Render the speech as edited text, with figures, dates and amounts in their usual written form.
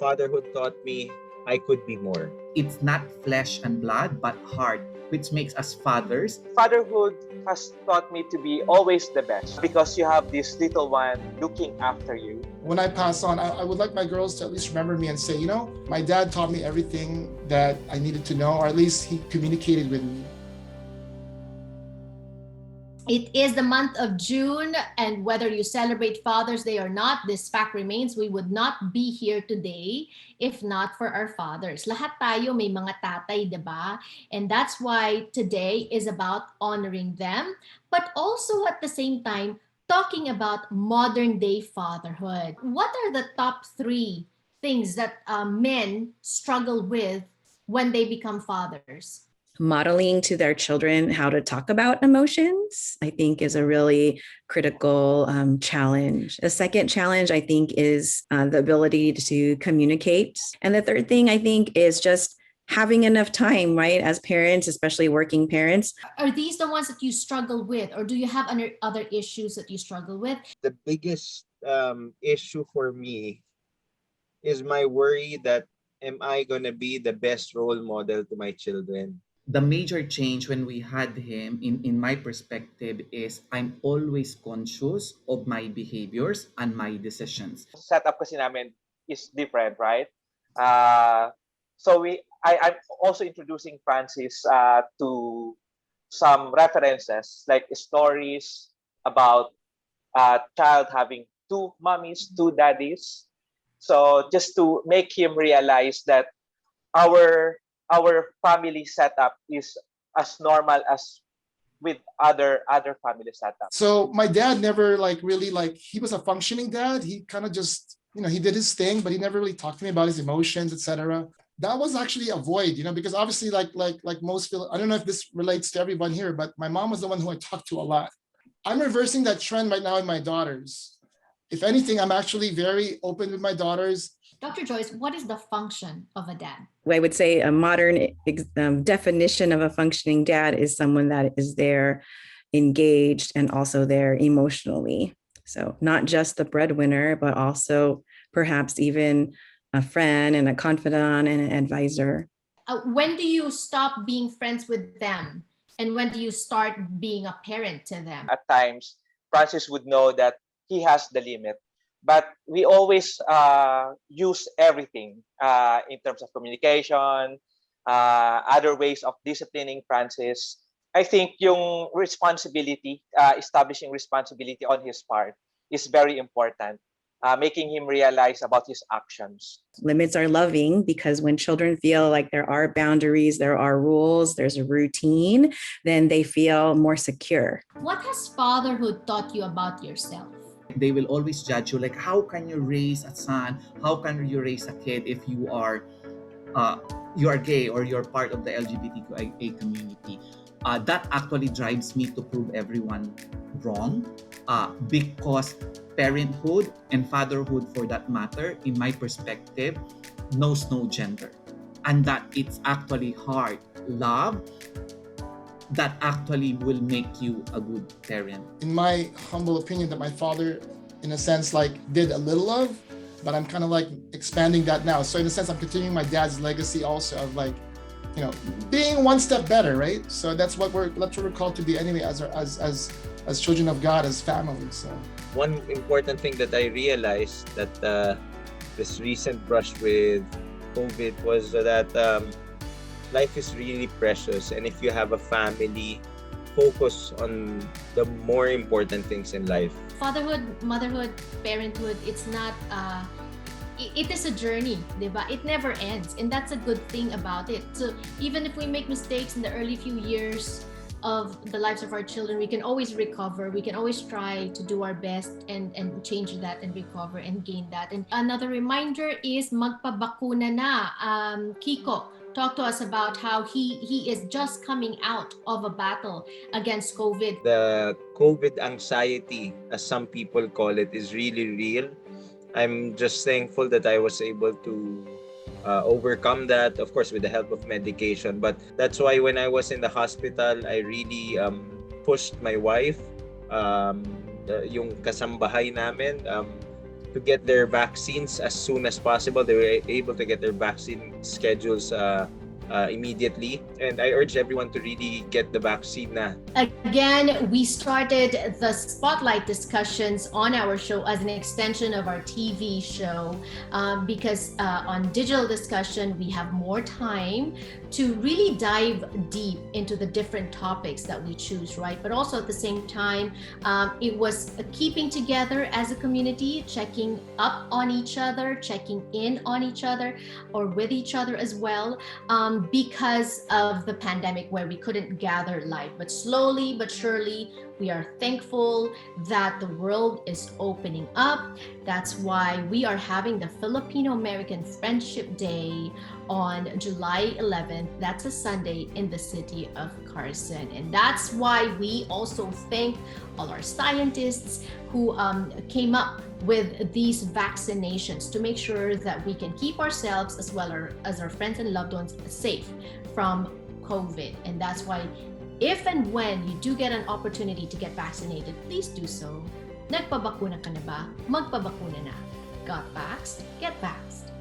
fatherhood taught me I could be more. It's not flesh and blood, but heart, which makes us fathers. Fatherhood has taught me to be always the best because you have this little one looking after you. When I pass on, I would like my girls to at least remember me and say, you know, my dad taught me everything that I needed to know, or at least he communicated with me. It is the month of June, and whether you celebrate Father's Day or not, this fact remains, we would not be here today if not for our fathers. Lahat tayo may mga tatay, diba? And that's why today is about honoring them, but also at the same time, talking about modern day fatherhood. What are the top 3 things that men struggle with when they become fathers? Modeling to their children how to talk about emotions, I think, is a really critical challenge. The second challenge, I think, is the ability to communicate. And the third thing, I think, is just having enough time, right? As parents, especially working parents. Are these the ones that you struggle with, or do you have other issues that you struggle with? The biggest issue for me is my worry that am I going to be the best role model to my children? The major change when we had him, in my perspective, is I'm always conscious of my behaviors and my decisions. Setup kasi namin is different, right? So I'm also introducing Francis to some references, like stories about a child having 2 mommies, 2 daddies. So just to make him realize that our family setup is as normal as with other family setups. So my dad never he was a functioning dad. He kind of just, he did his thing, but he never really talked to me about his emotions, etc. That was actually a void, because obviously like most, I don't know if this relates to everyone here, but my mom was the one who I talked to a lot. I'm reversing that trend right now in my daughters. If anything, I'm actually very open with my daughters. Dr. Joyce, what is the function of a dad? I would say a modern definition of a functioning dad is someone that is there, engaged, and also there emotionally. So not just the breadwinner, but also perhaps even a friend and a confidant and an advisor. When do you stop being friends with them? And when do you start being a parent to them? At times, Francis would know that he has the limit. But we always use everything in terms of communication, other ways of disciplining Francis. I think yung responsibility, establishing responsibility on his part is very important, making him realize about his actions. Limits are loving, because when children feel like there are boundaries, there are rules, there's a routine, then they feel more secure. What has fatherhood taught you about yourself? They will always judge you, like, how can you raise a son? How can you raise a kid if you are gay or you're part of the LGBTQIA community? That actually drives me to prove everyone wrong, because parenthood and fatherhood, for that matter, in my perspective, knows no gender, and that it's actually hard love that actually will make you a good parent. In my humble opinion, that my father, in a sense, did a little of, but I'm kind of expanding that now. So in a sense, I'm continuing my dad's legacy also of being one step better, right? So that's what we're called to be anyway, as children of God, as family. So one important thing that I realized that this recent brush with COVID was that life is really precious, and if you have a family, focus on the more important things in life. Fatherhood, motherhood, parenthood, it's not it is a journey, diba? It never ends, and that's a good thing about it. So even if we make mistakes in the early few years of the lives of our children, we can always recover. We can always try to do our best and change that and recover and gain that. And another reminder is magpabakuna na. Kiko, talk to us about how he is just coming out of a battle against COVID. The COVID anxiety, as some people call it, is really real. I'm just thankful that I was able to overcome that, of course, with the help of medication. But that's why when I was in the hospital, I really pushed my wife, yung kasambahay namin, to get their vaccines as soon as possible. They were able to get their vaccine schedules immediately. And I urge everyone to really get the vaccine na. Again, we started the spotlight discussions on our show as an extension of our TV show because on digital discussion, we have more time to really dive deep into the different topics that we choose, right? But also at the same time, it was keeping together as a community, checking up on each other, checking in on each other or with each other as well, because of the pandemic where we couldn't gather live. But slowly but surely, we are thankful that the world is opening up. That's why we are having the Filipino-American Friendship Day on July 11th. That's a Sunday in the city of Carson. And that's why we also thank all our scientists who came up with these vaccinations to make sure that we can keep ourselves as well as our friends and loved ones safe from COVID. And that's why if and when you do get an opportunity to get vaccinated, please do so. Nagpabakuna ka na ba? Magpabakuna na. Got vaxxed? Get vaxxed.